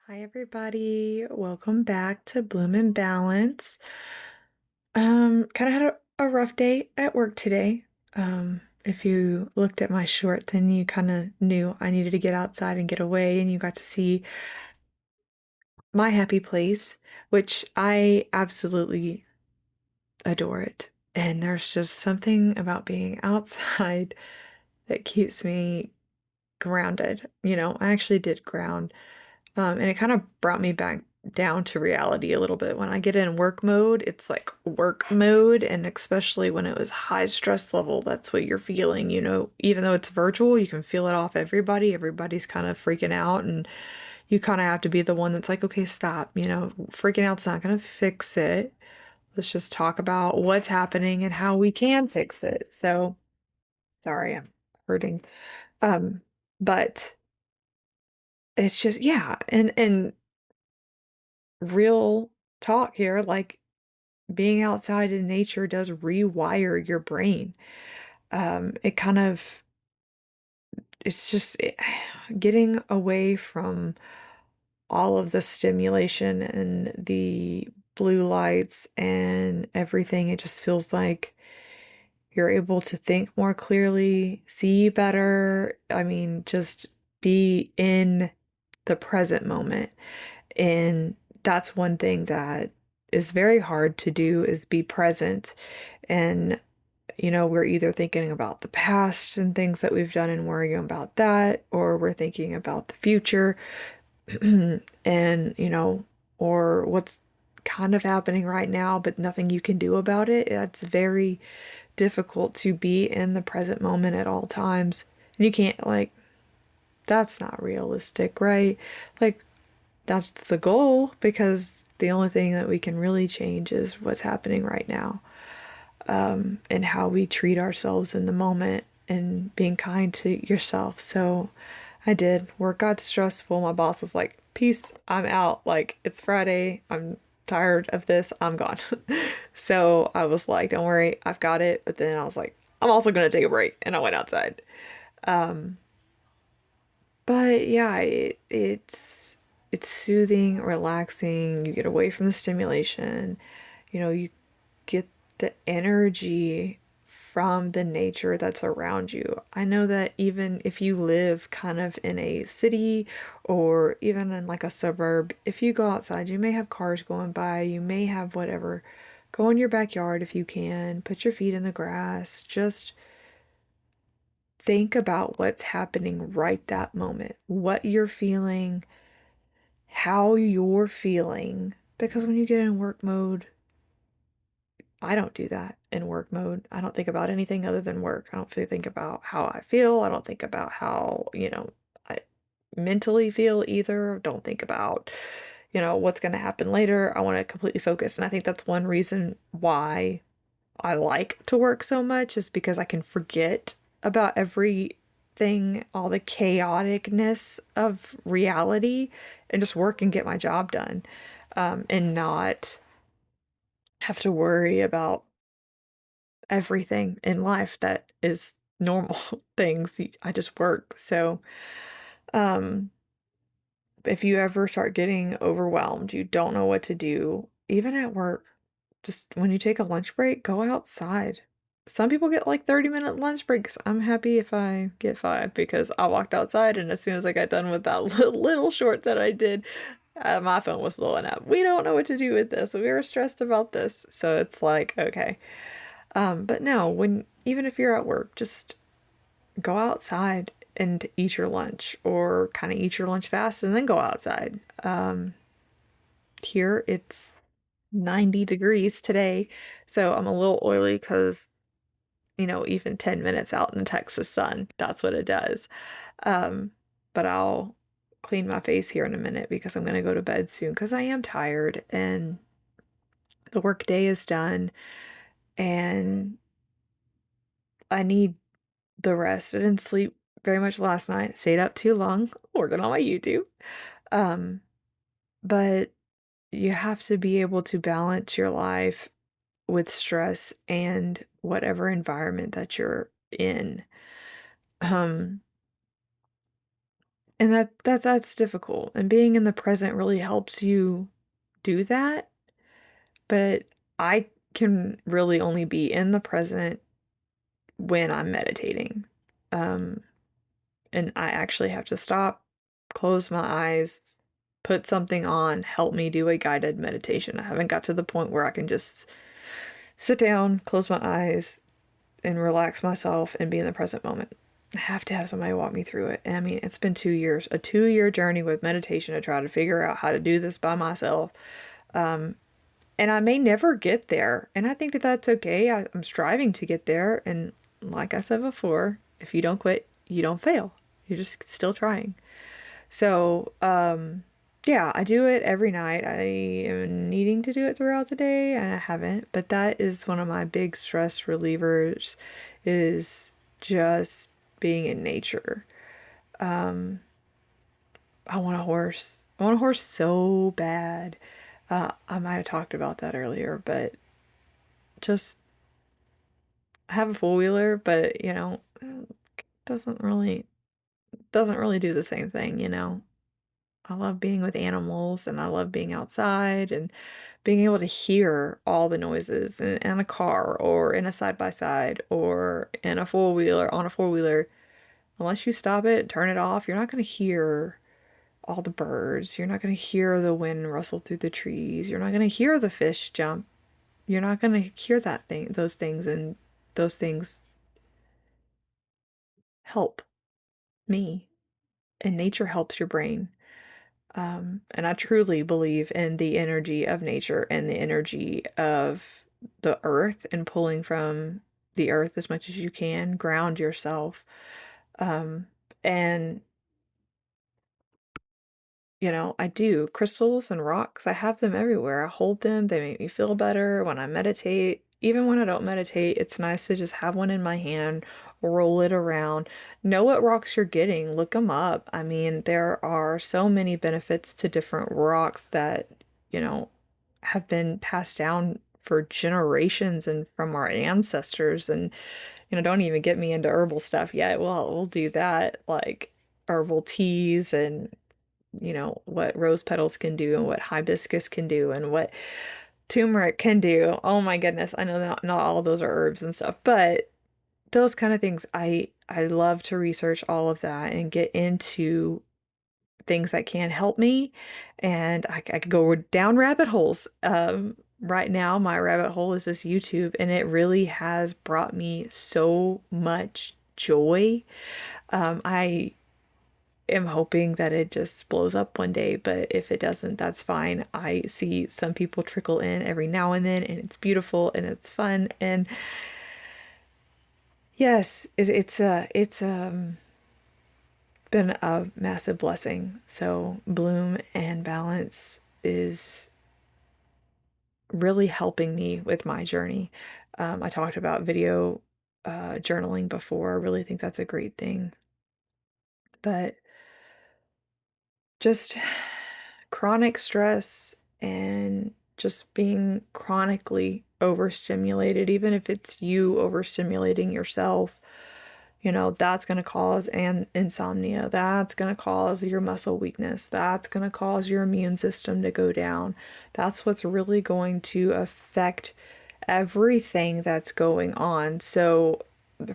Hi, everybody. Welcome back to Bloom and Balance. Kind of had a rough day at work today. If you looked at my short, then you kind of knew I needed to get outside and get away, and you got to see my happy place, which I absolutely adore it. And there's just something about being outside that keeps me grounded. I actually did ground. And it kind of brought me back down to reality a little bit. When I get in work mode, it's like work mode. And especially when it was high stress level, that's what you're feeling. Even though it's virtual, you can feel it off everybody. Everybody's kind of freaking out. And you kind of have to be the one that's like, okay, stop. Freaking out's not going to fix it. Let's just talk about what's happening and how we can fix it. So, sorry, I'm hurting. Um, but it's just, yeah. And real talk here, like being outside in nature does rewire your brain. It kind of, it's just getting away from all of the stimulation and the blue lights and everything. It just feels like you're able to think more clearly, see better. I mean, just be in the present moment. And that's one thing that is very hard to do is be present. And, we're either thinking about the past and things that we've done and worrying about that, or we're thinking about the future and, or what's kind of happening right now, but nothing you can do about it. It's very difficult to be in the present moment at all times. And you can't, like, that's not realistic, right? Like, that's the goal because the only thing that we can really change is what's happening right now, and how we treat ourselves in the moment and being kind to yourself. So I did. Work got stressful. My boss was like, peace, I'm out. Like, it's Friday. I'm tired of this. I'm gone. So I was like, don't worry, I've got it. But then I was like, I'm also going to take a break. And I went outside. Um, but yeah, it's soothing, relaxing. You get away from the stimulation. You get the energy from the nature that's around you. I know that even if you live kind of in a city or even in like a suburb, if you go outside, you may have cars going by, you may have whatever. Go in your backyard if you can, put your feet in the grass, just think about what's happening right that moment, what you're feeling, how you're feeling. Because when you get in work mode, I don't do that in work mode. I don't think about anything other than work. I don't think about how I feel. I don't think about how, I mentally feel either. Don't think about, what's going to happen later. I want to completely focus. And I think that's one reason why I like to work so much is because I can forget about everything, all the chaoticness of reality, and just work and get my job done, and not have to worry about everything in life that is normal things. I just work. So, um, if you ever start getting overwhelmed, you don't know what to do, even at work, just when you take a lunch break, go outside. Some people get like 30-minute lunch breaks. I'm happy if I get 5 because I walked outside and as soon as I got done with that little short that I did, my phone was blowing up. We don't know what to do with this. We were stressed about this. So it's like, okay. But no, even if you're at work, just go outside and eat your lunch or kind of eat your lunch fast and then go outside. Here it's 90 degrees today, so I'm a little oily because, even 10 minutes out in the Texas sun, that's what it does. Um, but I'll clean my face here in a minute because I'm going to go to bed soon because I am tired and the work day is done and I need the rest. I didn't sleep very much last night. Stayed up too long working on my YouTube. Um, but you have to be able to balance your life with stress and whatever environment that you're in. Um, And that's difficult. And being in the present really helps you do that. But I can really only be in the present when I'm meditating. Um, and I actually have to stop, close my eyes, put something on, help me do a guided meditation. I haven't got to the point where I can just sit down, close my eyes, and relax myself and be in the present moment. I have to have somebody walk me through it. And I mean, it's been 2 years, a 2 year journey with meditation to try to figure out how to do this by myself. And I may never get there. And I think that that's okay. I'm striving to get there. And like I said before, if you don't quit, you don't fail. You're just still trying. So, yeah, I do it every night. I am needing to do it throughout the day, and I haven't. But that is one of my big stress relievers, is just being in nature. I want a horse. I want a horse so bad. I might have talked about that earlier, but just have a four wheeler, but doesn't really doesn't really do the same thing. I love being with animals and I love being outside and being able to hear all the noises in a car or in a side by side or in a four wheeler on a four wheeler. Unless you stop it, turn it off, you're not going to hear all the birds. You're not going to hear the wind rustle through the trees. You're not going to hear the fish jump. You're not going to hear those things, and those things help me, and nature helps your brain. And I truly believe in the energy of nature and the energy of the earth and pulling from the earth as much as you can, ground yourself. Um, and I do. Crystals and rocks, I have them everywhere. I hold them. They make me feel better when I meditate. Even when I don't meditate, it's nice to just have one in my hand, roll it around, know what rocks you're getting, look them up. I mean, there are so many benefits to different rocks that, you know, have been passed down for generations and from our ancestors. And, don't even get me into herbal stuff yet. Well, we'll do that, like herbal teas and what rose petals can do and what hibiscus can do and what turmeric can do. Oh my goodness. I know that not all of those are herbs and stuff, but those kind of things, I love to research all of that and get into things that can help me. And I could go down rabbit holes. Right now, my rabbit hole is this YouTube, and it really has brought me so much joy. I am hoping that it just blows up one day, but if it doesn't, that's fine. I see some people trickle in every now and then, and it's beautiful and it's fun. And yes, it's been a massive blessing. So bloom and balance is really helping me with my journey. I talked about video journaling before. I really think that's a great thing, but just chronic stress and just being chronically overstimulated, even if it's you overstimulating yourself, that's going to cause an insomnia. That's going to cause your muscle weakness. That's going to cause your immune system to go down. That's what's really going to affect everything that's going on. So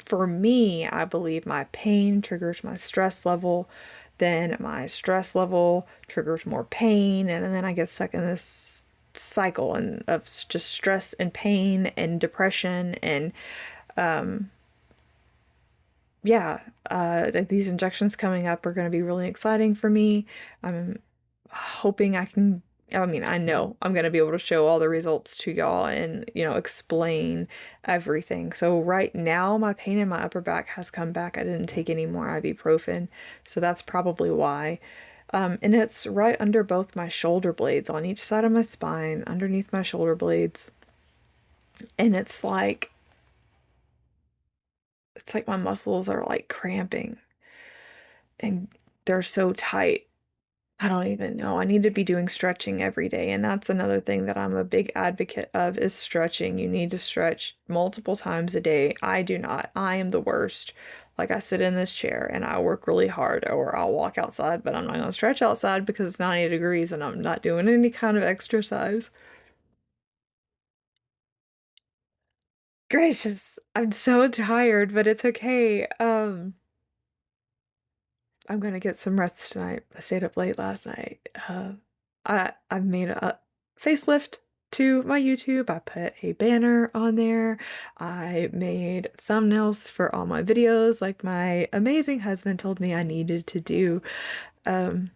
for me, I believe my pain triggers my stress level, then my stress level triggers more pain, and then I get stuck in this cycle and of just stress and pain and depression. And yeah, these injections coming up are going to be really exciting for me. I'm hoping I mean, I know I'm going to be able to show all the results to y'all and, explain everything. So right now, my pain in my upper back has come back. I didn't take any more ibuprofen, so that's probably why. And it's right under both my shoulder blades, on each side of my spine, underneath my shoulder blades. And it's like my muscles are like cramping and they're so tight. I don't even know. I need to be doing stretching every day. And that's another thing that I'm a big advocate of, is stretching. You need to stretch multiple times a day. I do not. I am the worst. Like I sit in this chair and I work really hard, or I'll walk outside, but I'm not gonna stretch outside because it's 90 degrees and I'm not doing any kind of exercise. Gracious, I'm so tired, but it's okay. I'm gonna get some rest tonight. I stayed up late last night. I've made a facelift to my YouTube. I put a banner on there. I made thumbnails for all my videos, like my amazing husband told me I needed to do. Um,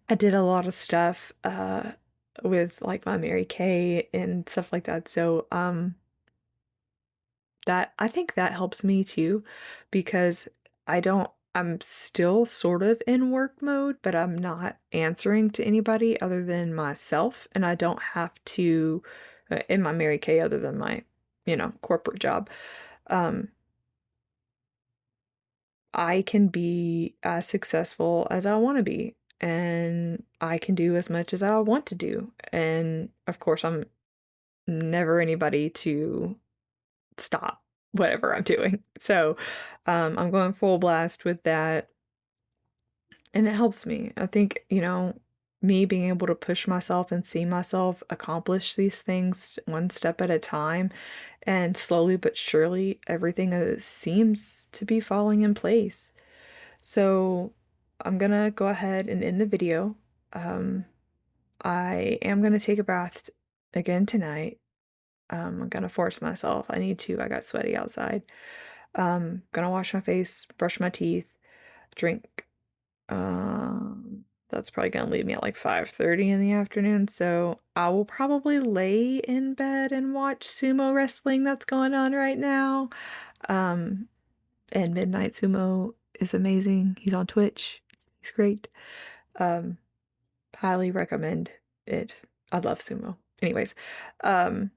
I did a lot of stuff with like my Mary Kay and stuff like that. So that I think that helps me too because I'm still sort of in work mode, but I'm not answering to anybody other than myself, and I don't have to in my Mary Kay other than my, corporate job. Um, I can be as successful as I want to be, and I can do as much as I want to do. And of course, I'm never anybody to stop whatever I'm doing. So, I'm going full blast with that, and it helps me. I think, me being able to push myself and see myself accomplish these things one step at a time, and slowly but surely, everything seems to be falling in place. So, I'm gonna go ahead and end the video. Um, I am gonna take a bath again tonight. I'm gonna force myself. I need to. I got sweaty outside. Gonna wash my face, brush my teeth, drink. That's probably gonna leave me at like 5:30 in the afternoon. So I will probably lay in bed and watch sumo wrestling that's going on right now. Um, and Midnight Sumo is amazing. He's on Twitch. He's great. Um, highly recommend it. I love sumo. Anyways, um,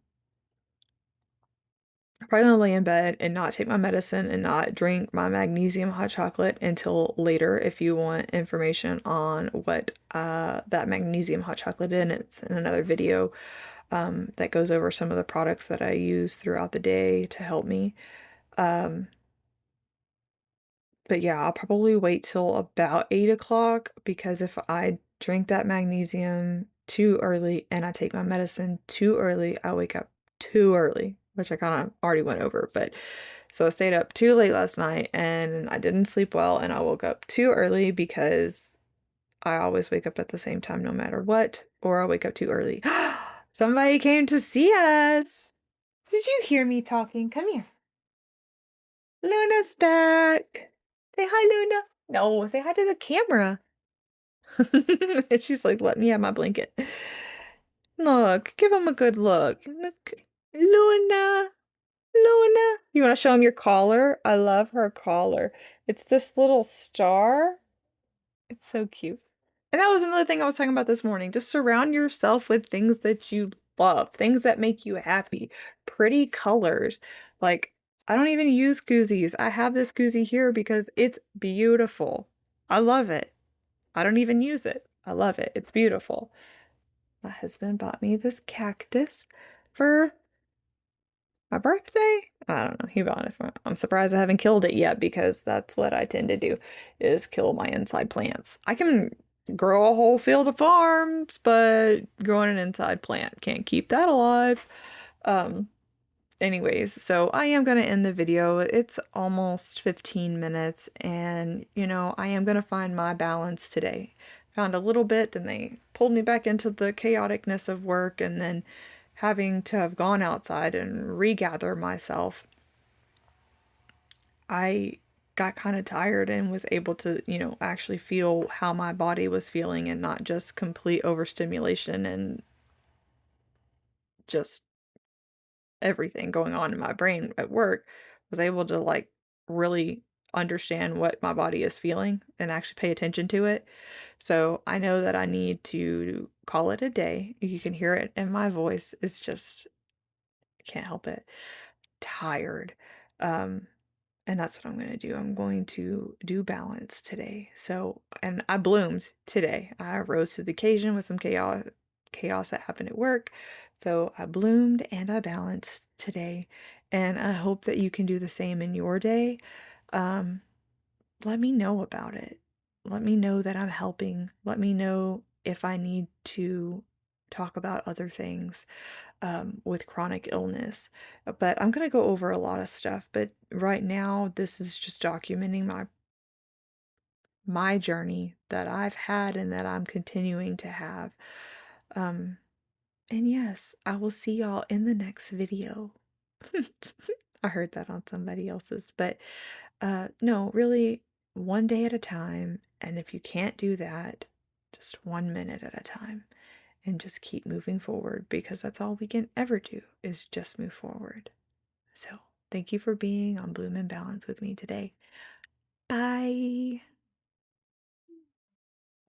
I'm probably gonna lay in bed and not take my medicine and not drink my magnesium hot chocolate until later. If you want information on what that magnesium hot chocolate is, it's in another video that goes over some of the products that I use throughout the day to help me. Um, but yeah, I'll probably wait till about 8 o'clock because if I drink that magnesium too early and I take my medicine too early, I wake up too early, which I kind of already went over. But so I stayed up too late last night and I didn't sleep well and I woke up too early because I always wake up at the same time no matter what, or I wake up too early. Somebody came to see us. Did you hear me talking? Come here. Luna's back. Say hi, Luna. No, say hi to the camera. And she's like, let me have my blanket. Look, give him a good look. Look, Luna, Luna. You want to show him your collar? I love her collar. It's this little star. It's so cute. And that was another thing I was talking about this morning. Just surround yourself with things that you love, things that make you happy, pretty colors. Like, I don't even use koozies. I have this koozie here because it's beautiful. I love it. I don't even use it. I love it. It's beautiful. My husband bought me this cactus for my birthday. I don't know. He bought it for. I'm surprised I haven't killed it yet because that's what I tend to do is kill my inside plants. I can grow a whole field of farms, but growing an inside plant can't keep that alive. Um, Anyways, so I am going to end the video. It's almost 15 minutes, and I am going to find my balance today. Found a little bit, and they pulled me back into the chaoticness of work, and then having to have gone outside and regather myself. I got kind of tired and was able to, actually feel how my body was feeling and not just complete overstimulation and just everything going on in my brain at work. Was able to like really understand what my body is feeling and actually pay attention to it. So I know that I need to call it a day. You can hear it in my voice. It's just, I can't help it. Tired. Um, and that's what I'm going to do. I'm going to do balance today. So, and I bloomed today. I rose to the occasion with some chaos that happened at work. So I bloomed and I balanced today. And I hope that you can do the same in your day. um, let me know about it. Let me know that I'm helping. Let me know if I need to talk about other things with chronic illness. But I'm going to go over a lot of stuff. But right now, this is just documenting my journey that I've had and that I'm continuing to have. Um, and yes, I will see y'all in the next video. I heard that on somebody else's, but no, really, one day at a time. And if you can't do that, just 1 minute at a time and just keep moving forward because that's all we can ever do is just move forward. So, thank you for being on Bloom and Balance with me today. Bye.